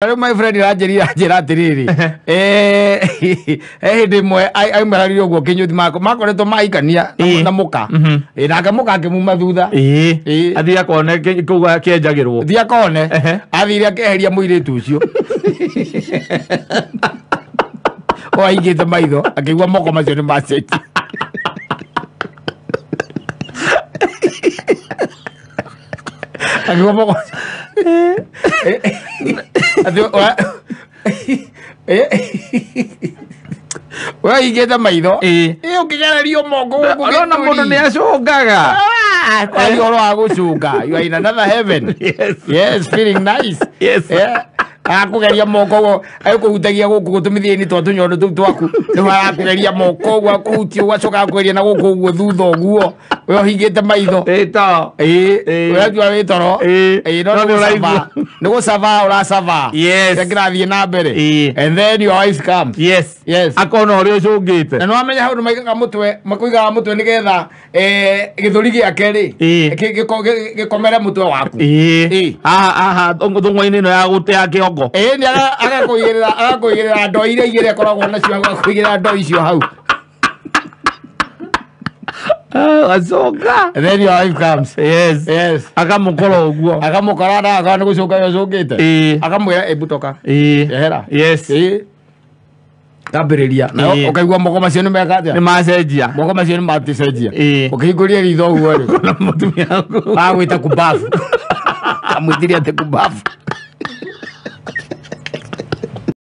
Hello my friend Rajera tiriri ndimwe aimarari ogwo kinyuthi makoretwo maikania na muka nake muka akimuma thutha athia kone kuga kienjagirwo thia kone athire akeheria muiritu ucio o aigite maitho akigwa moko macio ni maceti akigwa moko Wa igeta maitho ukigererio moko ona mundu ni acungaga kwa hiyo ro agucunga you are in another heaven. Yes feeling nice. Yes akugeria moko ayukutagia guku gutumithie ni twatunyondo tu twaku ni akugeria moko gwa kuti ugacoka akugeria na guku guo thutha guo we higite maitho ta we atu toro no go sava ora sava grathie na mbere and then your eyes come yes akona uri ucungite na no amenya hau maigaga mutwe makuigaga mutwe ni getha githuri giake ri gikomere mutwe waku aha thungwa-ini no ya gutea kiongo ni agakuigirira ndo iria igire koragwo nacio agakuigirira ndo icio hau acoka and then your wife comes akamukora uguo akamukora na akana gucoka yocungite akamwira ebutoka ehera kabiriria na ukaigua moko macio ni meka atia ni macenjia moko macio ni maticenjia ukihiguria ritho guo ri mutumia agwita kubafu amwitiria te kubafu